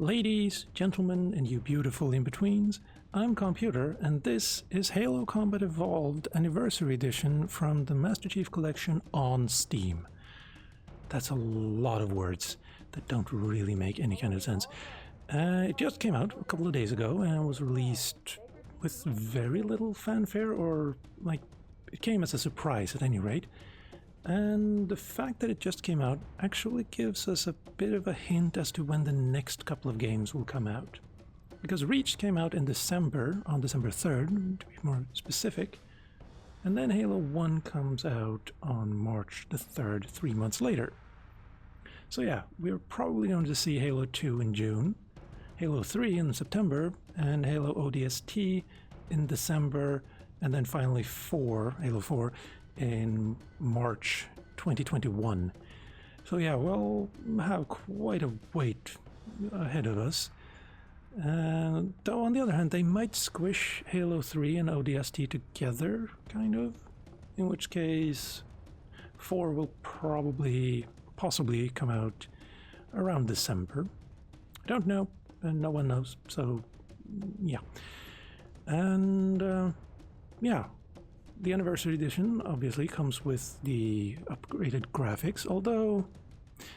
Ladies, gentlemen, and you beautiful in-betweens, I'm Calmputer, and this is Halo Combat Evolved Anniversary Edition from the Master Chief Collection on Steam. That's a lot of words that don't really make any kind of sense. It just came out a couple of days ago and was released with very little fanfare, or like, it came as a surprise at any rate. And the fact that it just came out actually gives us a bit of a hint as to when the next couple of games will come out. Because Reach came out in December, on December 3rd, to be more specific, and then Halo 1 comes out on March the 3rd, 3 months later. So yeah, we're probably going to see Halo 2 in June, Halo 3 in September, and Halo ODST in December, and then finally Halo 4, in March 2021. So yeah, we'll have quite a wait ahead of us. Though on the other hand, they might squish Halo 3 and ODST together, kind of. In which case, 4 will possibly come out around December. Don't know, and no one knows, so yeah. And yeah. The Anniversary Edition obviously comes with the upgraded graphics, although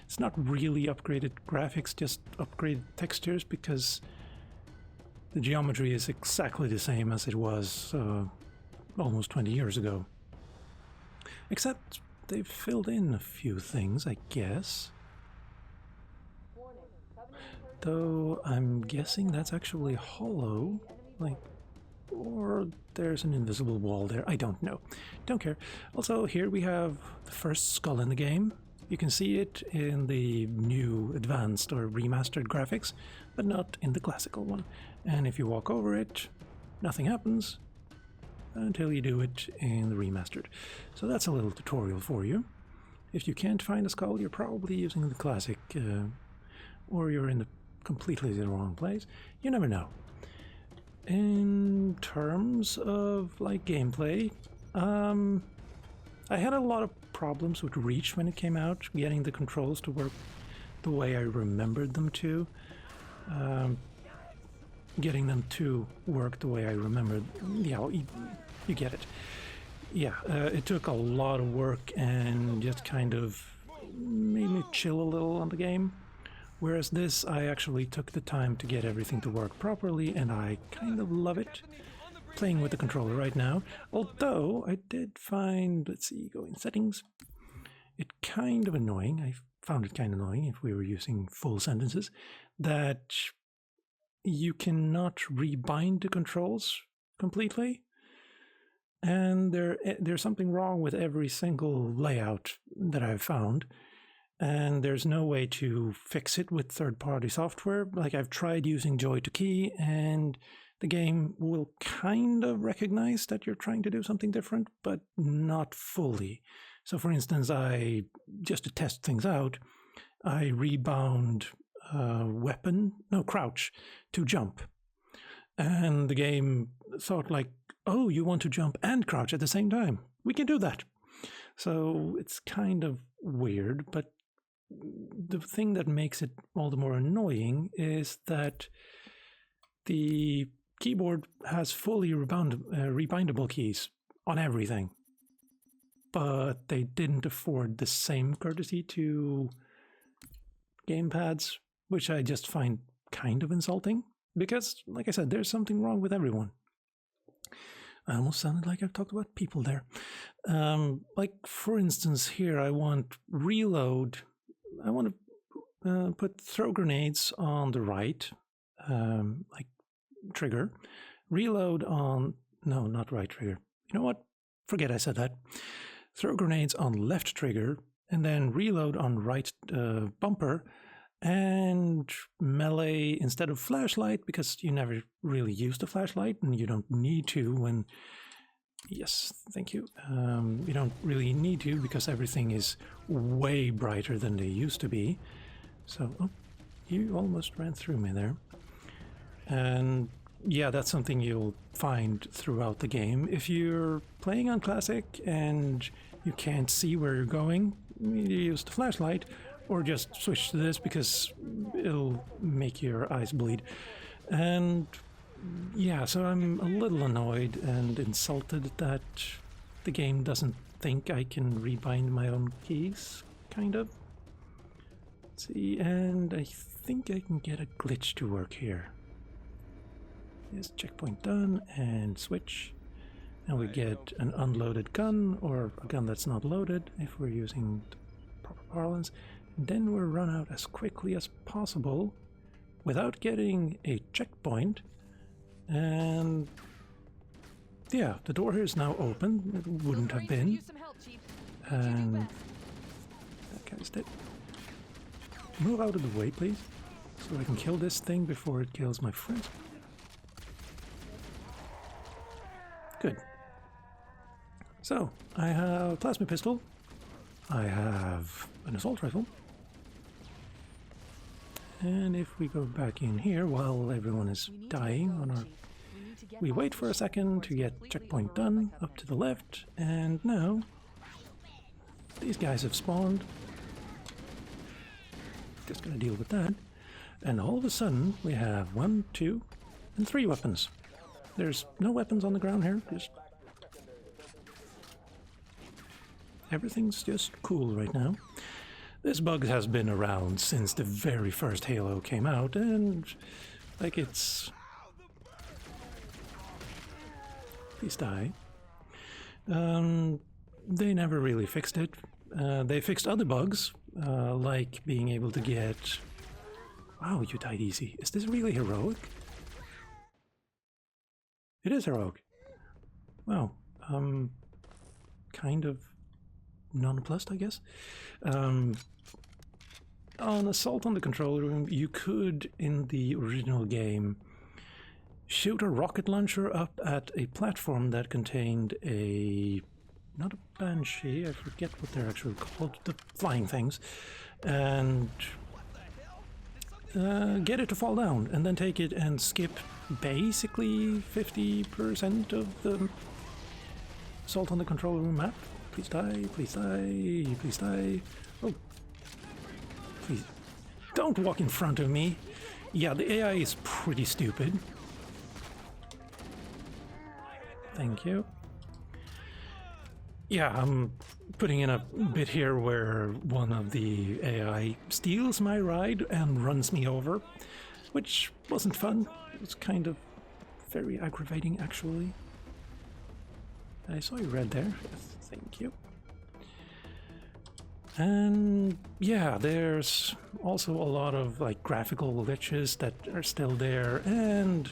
it's not really upgraded graphics, just upgraded textures, because the geometry is exactly the same as it was almost 20 years ago. Except they've filled in a few things, I guess. Though I'm guessing that's actually hollow, like, or there's an invisible wall there. I don't know. Don't care. Also, here we have the first skull in the game. You can see it in the new advanced or remastered graphics, but not in the classical one. And if you walk over it, nothing happens until you do it in the remastered. So that's a little tutorial for you. If you can't find a skull, you're probably using the classic, or you're in the completely the wrong place. You never know. In terms of like gameplay, I had a lot of problems with Reach when it came out, getting the controls to work the way I remembered them to. Getting them to work the way I remembered, yeah, you get it. Yeah, it took a lot of work and just kind of made me chill a little on the game. Whereas this, I actually took the time to get everything to work properly, and I kind of love it, playing with the controller right now. Although, I did find, let's see, go in settings, it kind of annoying, I found it kind of annoying if we were using full sentences, that you cannot rebind the controls completely. And there's something wrong with every single layout that I've found. And there's no way to fix it with third-party software. Like, I've tried using Joy to Key, and the game will kind of recognize that you're trying to do something different, but not fully. So, for instance, just to test things out, I rebound crouch to jump. And the game thought like, oh, you want to jump and crouch at the same time. We can do that. So it's kind of weird, but the thing that makes it all the more annoying is that the keyboard has fully rebindable keys on everything, but they didn't afford the same courtesy to gamepads, which I just find kind of insulting, because, like I said, there's something wrong with everyone. I almost sounded like I've talked about people there. Like, for instance, here I want reload. I want to put throw grenades on the right, like trigger. Reload on, no, not right trigger. You know what? Forget I said that. Throw grenades on left trigger, and then reload on right bumper, and melee instead of flashlight, because you never really use the flashlight, and you don't need to when... Yes, thank you. You don't really need to, because everything is way brighter than they used to be. So, oh, you almost ran through me there. And yeah, that's something you'll find throughout the game. If you're playing on Classic and you can't see where you're going, you use the flashlight, or just switch to this because it'll make your eyes bleed. And yeah, so I'm a little annoyed and insulted that the game doesn't think I can rebind my own keys, kind of. Let's see, and I think I can get a glitch to work here. Yes, checkpoint done, and switch. And we get an unloaded gun, or a gun that's not loaded, if we're using the proper parlance. Then we'll run out as quickly as possible without getting a checkpoint. And yeah, the door here is now open. It wouldn't have been. And that guy's dead. Move out of the way, please, so I can kill this thing before it kills my friends. Good. So, I have a plasma pistol. I have an assault rifle. And if we go back in here while everyone is dying on our... We wait for a second to get checkpoint done, up to the left, and now these guys have spawned. Just gonna deal with that. And all of a sudden we have 1, 2, and 3 weapons. There's no weapons on the ground here, just... Everything's just cool right now. This bug has been around since the very first Halo came out, and like it's... Please die. They never really fixed it. They fixed other bugs, like being able to get... Wow, you died easy. Is this really heroic? It is heroic. Wow. Kind of nonplussed, I guess. On Assault on the Control Room, you could, in the original game, shoot a rocket launcher up at a platform that contained a... not a Banshee, I forget what they're actually called, the flying things, and get it to fall down, and then take it and skip basically 50% of the Assault on the Control Room map. Please die, please die, please die. Oh. Please. Don't walk in front of me. Yeah, the AI is pretty stupid. Thank you. Yeah, I'm putting in a bit here where one of the AI steals my ride and runs me over, which wasn't fun. It was kind of very aggravating, actually. I saw you red there. Yes, thank you. And yeah, there's also a lot of like graphical glitches that are still there, and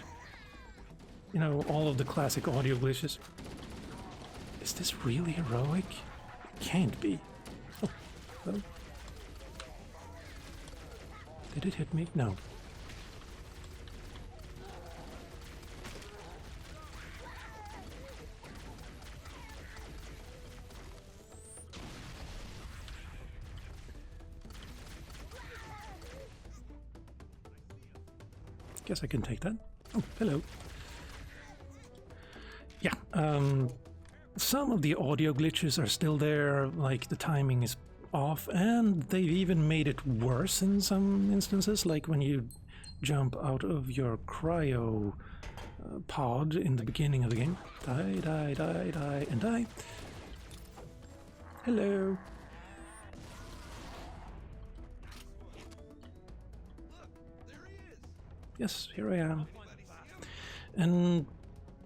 you know, all of the classic audio glitches. Is this really heroic? It can't be. Oh, well. Did it hit me? No. Guess I can take that. Oh, hello. Yeah, some of the audio glitches are still there, like the timing is off, and they've even made it worse in some instances, like when you jump out of your cryo pod in the beginning of the game. Die, die, die, die, and die. Hello. Yes, here I am. And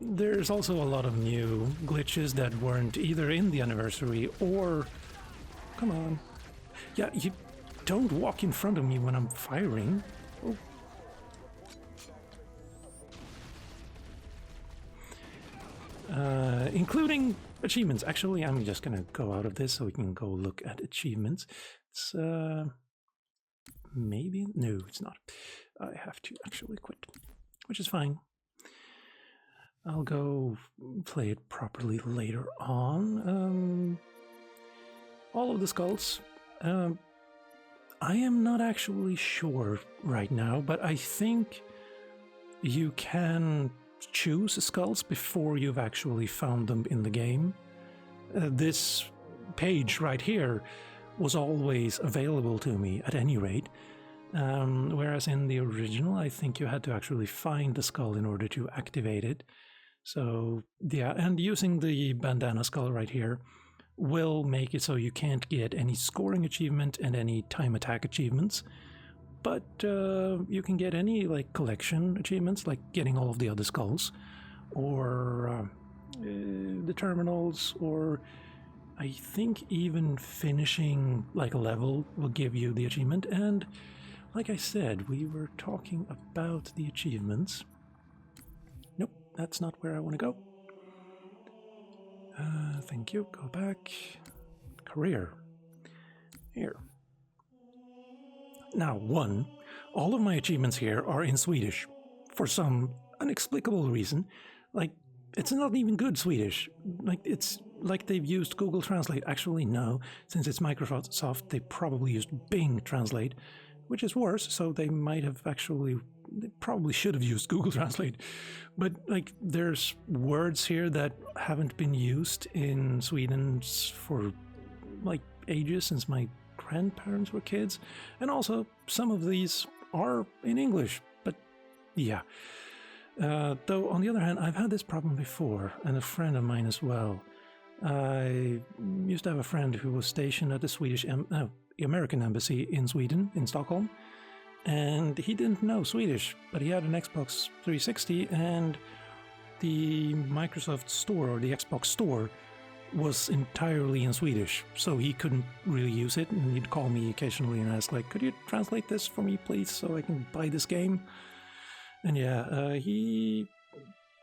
there's also a lot of new glitches that weren't either in the anniversary or... Come on. Yeah, you don't walk in front of me when I'm firing. Oh. Including achievements. Actually, I'm just gonna go out of this so we can go look at achievements. It's, maybe? No, it's not. I have to actually quit, which is fine. I'll go play it properly later on. All of the skulls. I am not actually sure right now, but I think you can choose skulls before you've actually found them in the game. This page right here was always available to me at any rate. Whereas in the original, I think you had to actually find the skull in order to activate it. So yeah, and using the bandana skull right here will make it so you can't get any scoring achievement and any time attack achievements, but you can get any like collection achievements, like getting all of the other skulls, or the terminals, or I think even finishing like a level will give you the achievement. And like I said, we were talking about the achievements. Nope, that's not where I want to go. Thank you. Go back. Career. Here. Now, all of my achievements here are in Swedish for some inexplicable reason. Like, it's not even good Swedish. Like, it's like they've used Google Translate. Actually, no. Since it's Microsoft, they probably used Bing Translate, which is worse, so they probably should have used Google Translate. But like, there's words here that haven't been used in Sweden for like ages, since my grandparents were kids. And also, some of these are in English, but yeah. Though, on the other hand, I've had this problem before, and a friend of mine as well. I used to have a friend who was stationed at the American embassy in Sweden, in Stockholm, and he didn't know Swedish, but he had an Xbox 360, and the Microsoft Store, or the Xbox Store, was entirely in Swedish, so he couldn't really use it, and he'd call me occasionally and ask, like, could you translate this for me, please, so I can buy this game? And yeah, he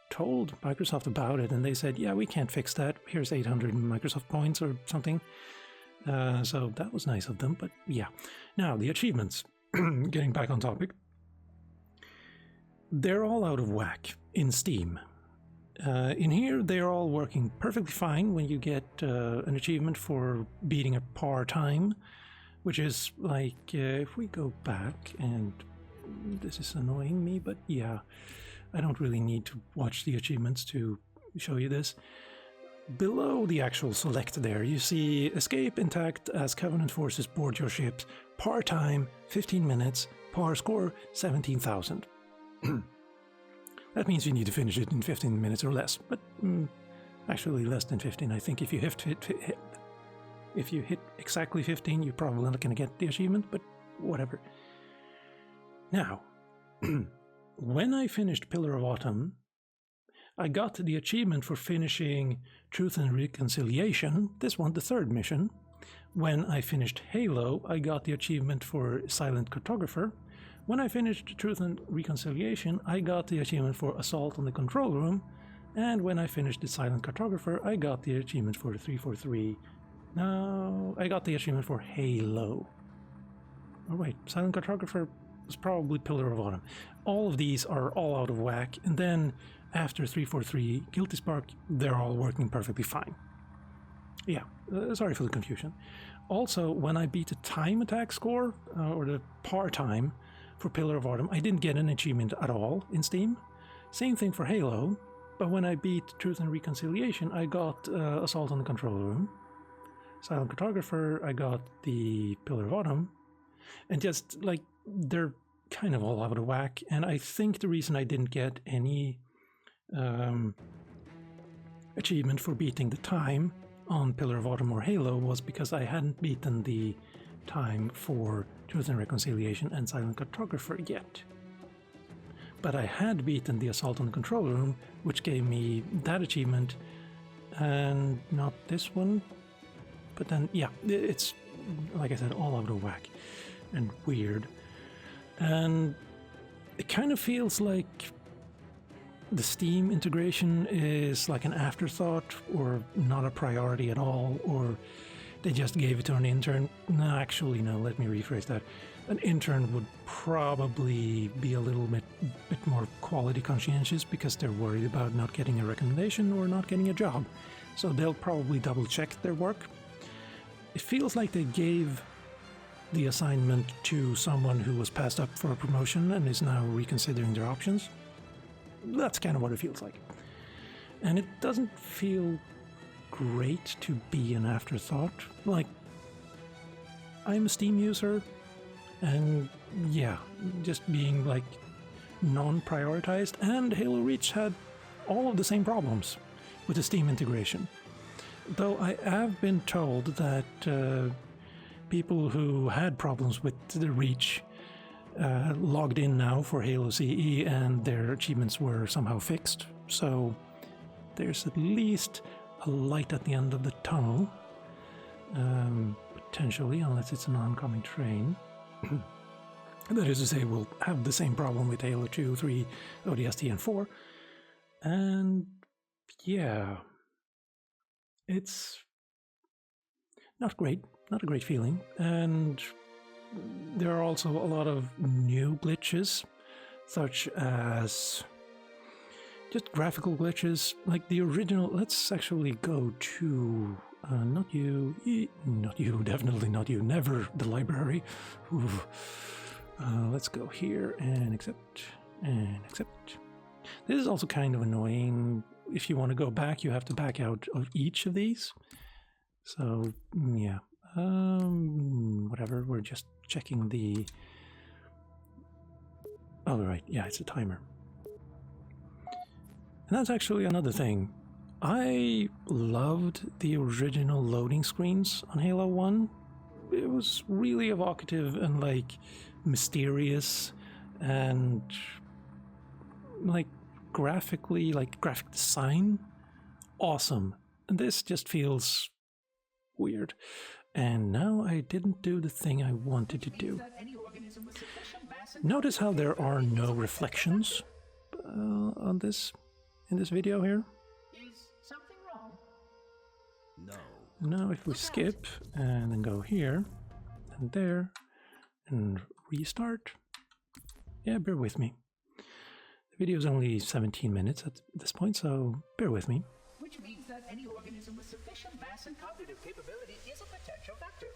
told Microsoft about it, and they said, yeah, we can't fix that. Here's 800 Microsoft points or something. So that was nice of them, but yeah. Now, the achievements. Getting back on topic. They're all out of whack in Steam. In here, they're all working perfectly fine when you get an achievement for beating a par time, which is like, if we go back, and this is annoying me, but yeah, I don't really need to watch the achievements to show you this. Below the actual select there, you see escape intact as Covenant forces board your ships, par time 15 minutes, par score 17,000. That means you need to finish it in 15 minutes or less, but actually less than 15. I think if you hit exactly 15, you're probably not going to get the achievement, but whatever. Now, when I finished Pillar of Autumn, I got the achievement for finishing Truth and Reconciliation, this one, the third mission. When I finished Halo, I got the achievement for Silent Cartographer. When I finished Truth and Reconciliation, I got the achievement for Assault on the Control Room. And when I finished the Silent Cartographer, I got the achievement for 343. No, I got the achievement for Halo. Oh wait, Silent Cartographer was probably Pillar of Autumn. All of these are all out of whack, and then after 343 Guilty Spark, they're all working perfectly fine. Yeah, sorry for the confusion. Also, when I beat the time attack score, or the par time for Pillar of Autumn, I didn't get an achievement at all in Steam. Same thing for Halo, but when I beat Truth and Reconciliation, I got Assault on the Control Room. Silent Cartographer, I got the Pillar of Autumn, and just, like, they're kind of all out of whack, and I think the reason I didn't get any achievement for beating the time on Pillar of Autumn or Halo was because I hadn't beaten the time for Truth and Reconciliation and Silent Cartographer yet. But I had beaten the Assault on the Control Room, which gave me that achievement, and not this one. But then, yeah, it's, like I said, all out of whack and weird. And it kind of feels like the Steam integration is like an afterthought or not a priority at all, or they just gave it to an intern. No, actually, no, let me rephrase that. An intern would probably be a little bit more quality conscientious because they're worried about not getting a recommendation or not getting a job. So they'll probably double check their work. It feels like they gave the assignment to someone who was passed up for a promotion and is now reconsidering their options. That's kind of what it feels like. And it doesn't feel great to be an afterthought. Like, I'm a Steam user, and yeah, just being like non-prioritized, and Halo Reach had all of the same problems with the Steam integration. Though I have been told that people who had problems with the Reach logged in now for Halo CE and their achievements were somehow fixed. So there's at least a light at the end of the tunnel. Potentially, unless it's an oncoming train. That is to say, we'll have the same problem with Halo 2, 3, ODST, and 4. And yeah, it's not great, not a great feeling. And there are also a lot of new glitches, such as just graphical glitches, like the original. Let's actually go to not you, definitely not you, never the library. Let's go here and accept, and accept. This is also kind of annoying. If you want to go back, you have to back out of each of these. So, yeah. Whatever, we're just checking the... Oh, right, yeah, it's a timer. And that's actually another thing. I loved the original loading screens on Halo 1. It was really evocative and, like, mysterious and, like, graphically, like, graphic design, awesome. And this just feels weird. And now I didn't do the thing I wanted to do. Notice how there are no reflections on this, in this video here. Now if we skip and then go here and there and restart, yeah, bear with me. The video is only 17 minutes at this point, so bear with me. Which means that any organism with sufficient mass and cognitive capability is a potential vector.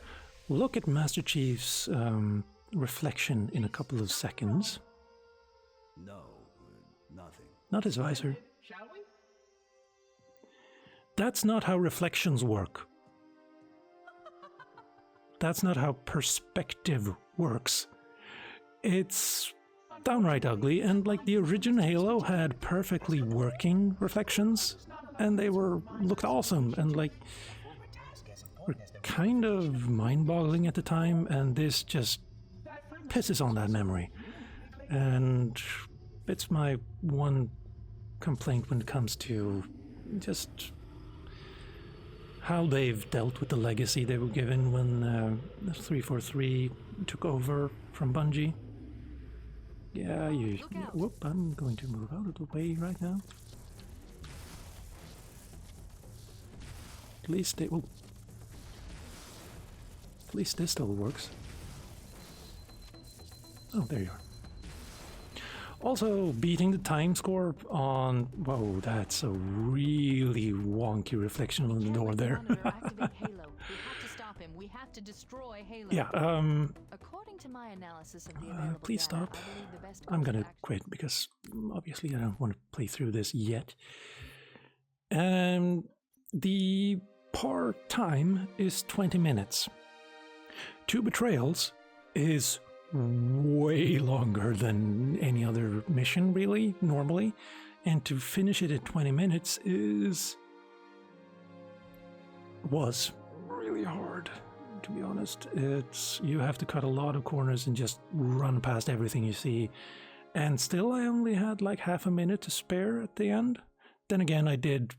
Look at Master Chief's reflection in a couple of seconds. No, nothing. Not his visor. Shall we? That's not how reflections work. That's not how perspective works. It's downright ugly, and like the original Halo had perfectly working reflections, and they looked awesome, and like were kind of mind-boggling at the time, and this just pisses on that memory. And it's my one complaint when it comes to just how they've dealt with the legacy they were given when 343 took over from Bungie. Yeah, whoop, I'm going to move out of the way right now. At least it will. At least this still works. Oh, there you are. Also, beating the time score on... Whoa, that's a really wonky reflection on the door there. We have to stop him. We have to destroy Halo. Yeah, According to my analysis of the available please data, stop. I believe the best I'm gonna course of quit because obviously I don't want to play through this yet. The par time is 20 minutes. 2 Betrayals is way longer than any other mission, really, normally. And to finish it at 20 minutes was really hard, to be honest. You have to cut a lot of corners and just run past everything you see. And still I only had like half a minute to spare at the end. Then again, I did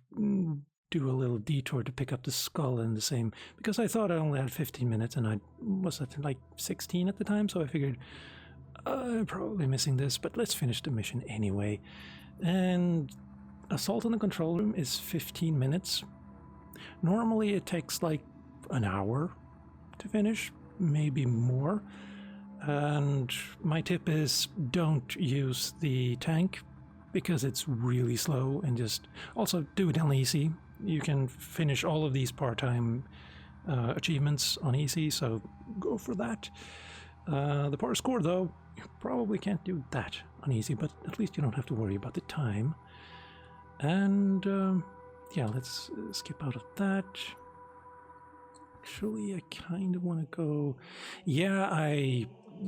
do a little detour to pick up the skull in the same, because I thought I only had 15 minutes and I was at like 16 at the time, so I figured I'm probably missing this, but let's finish the mission anyway. And Assault on the Control Room is 15 minutes. Normally it takes like an hour to finish, maybe more. And my tip is don't use the tank because it's really slow, and just also do it on easy. You can finish all of these part-time achievements on easy, so go for that. The par score, though, you probably can't do that on easy, but at least you don't have to worry about the time. And yeah, let's skip out of that. Actually, I kind of want to go... Yeah, I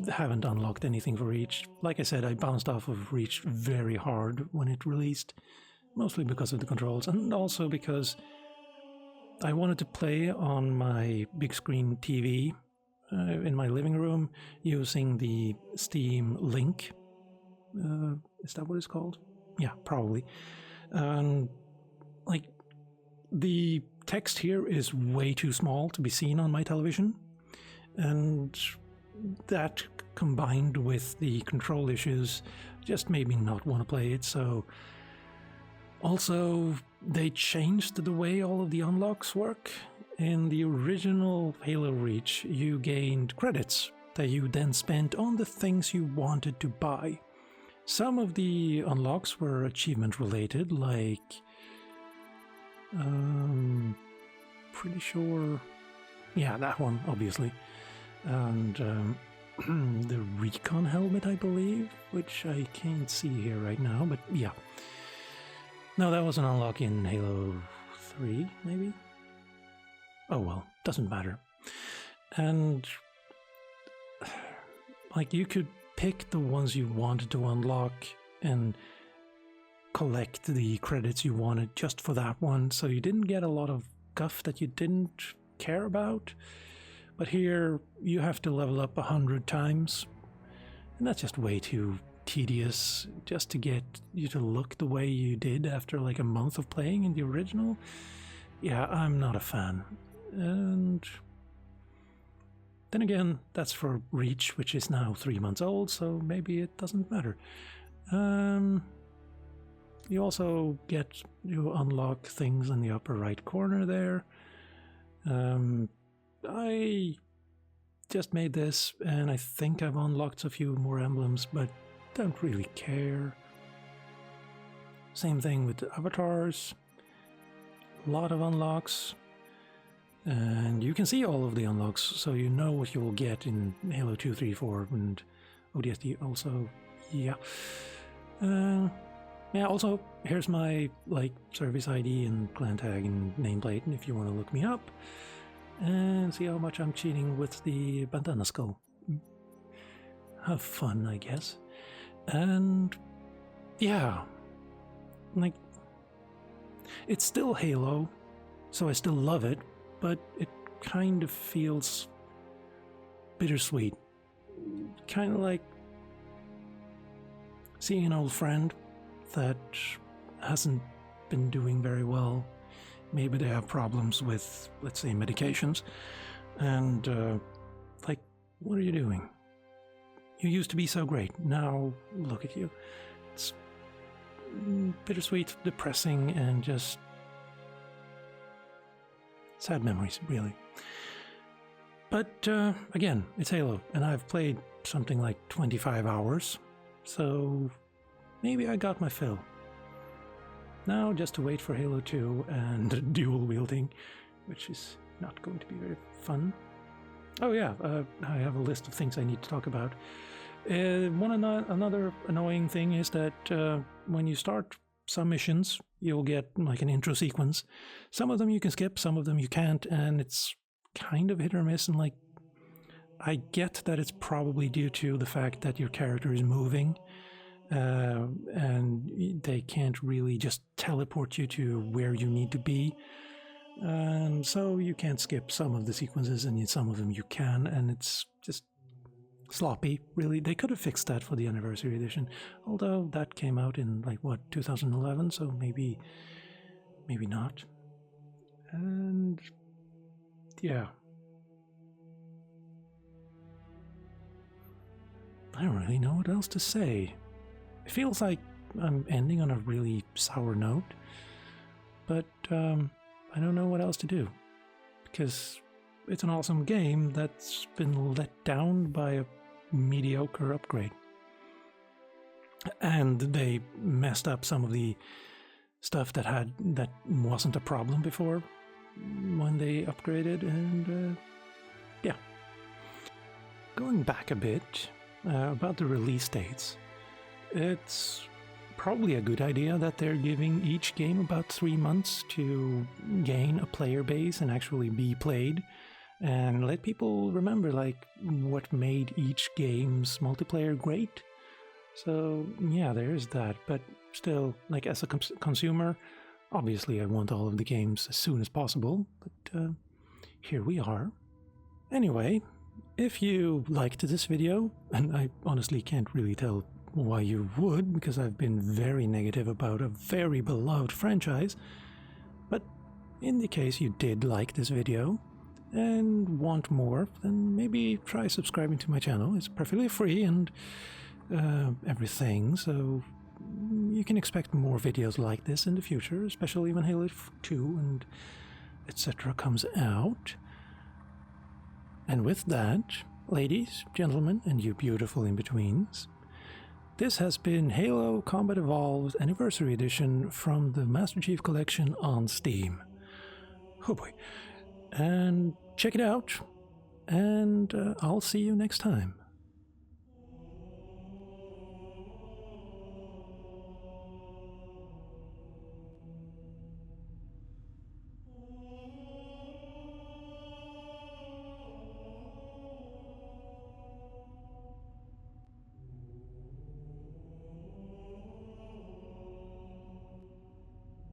haven't unlocked anything for Reach. Like I said, I bounced off of Reach very hard when it released, mostly because of the controls, and also because I wanted to play on my big screen TV in my living room using the Steam Link. Is that what it's called? Yeah, probably. And like, the text here is way too small to be seen on my television, and that combined with the control issues just made me not want to play it. So also they changed the way all of the unlocks work. In the original Halo Reach, you gained credits that you then spent on the things you wanted to buy. Some of the unlocks were achievement related, like pretty sure, yeah, that one obviously, and the recon helmet, I believe, which I can't see here right now, but yeah. No, that was an unlock in Halo 3, maybe? Oh well, doesn't matter. And like, you could pick the ones you wanted to unlock and collect the credits you wanted just for that one, so you didn't get a lot of guff that you didn't care about. But here you have to level up 100 times, and that's just way too tedious just to get you to look the way you did after like a month of playing in the original. Yeah, I'm not a fan. And then again, that's for Reach, which is now 3 months old, so maybe it doesn't matter. You also you unlock things in the upper right corner there. I just made this, and I think I've unlocked a few more emblems, but don't really care. Same thing with the avatars. A lot of unlocks. And you can see all of the unlocks, so you know what you will get in Halo 2, 3, 4, and ODST also. Yeah. Yeah, also, here's my service ID and clan tag and nameplate, and if you want to look me up and see how much I'm cheating with the bandana skull. Have fun, I guess. And yeah, like, it's still Halo, so I still love it, but it kind of feels bittersweet. Kind of like seeing an old friend that hasn't been doing very well. Maybe they have problems with, let's say, medications. And, like, what are you doing? You used to be so great. Now, look at you. It's bittersweet, depressing, and just sad memories, really. But, again, it's Halo, and I've played something like 25 hours, so maybe I got my fill. Now, just to wait for Halo 2 and dual wielding, which is not going to be very fun. Oh yeah, I have a list of things I need to talk about. Another annoying thing is that when you start some missions, you'll get like an intro sequence. Some of them you can skip, some of them you can't, and it's kind of hit or miss. And like, I get that it's probably due to the fact that your character is moving, and they can't really just teleport you to where you need to be. And so you can't skip some of the sequences, and some of them you can, and it's just sloppy, really. They could have fixed that for the Anniversary Edition, although that came out in, 2011, so maybe not. And yeah. I don't really know what else to say. It feels like I'm ending on a really sour note, but I don't know what else to do, because it's an awesome game that's been let down by a mediocre upgrade. And they messed up some of the stuff that wasn't a problem before when they upgraded, and yeah. Going back a bit about the release dates, it's probably a good idea that they're giving each game about 3 months to gain a player base and actually be played. and let people remember like what made each game's multiplayer great. So yeah, there is that. But still, like as a consumer, obviously I want all of the games as soon as possible. But here we are. Anyway, if you liked this video, and I honestly can't really tell why you would, because I've been very negative about a very beloved franchise, but in the case you did like this video and want more, then maybe try subscribing to my channel. It's perfectly free and everything, so you can expect more videos like this in the future, especially when Halo 2 and etc. comes out. And with that, ladies, gentlemen, and you beautiful in-betweens, this has been Halo Combat Evolved Anniversary Edition from the Master Chief Collection on Steam. Oh boy. And check it out, and I'll see you next time.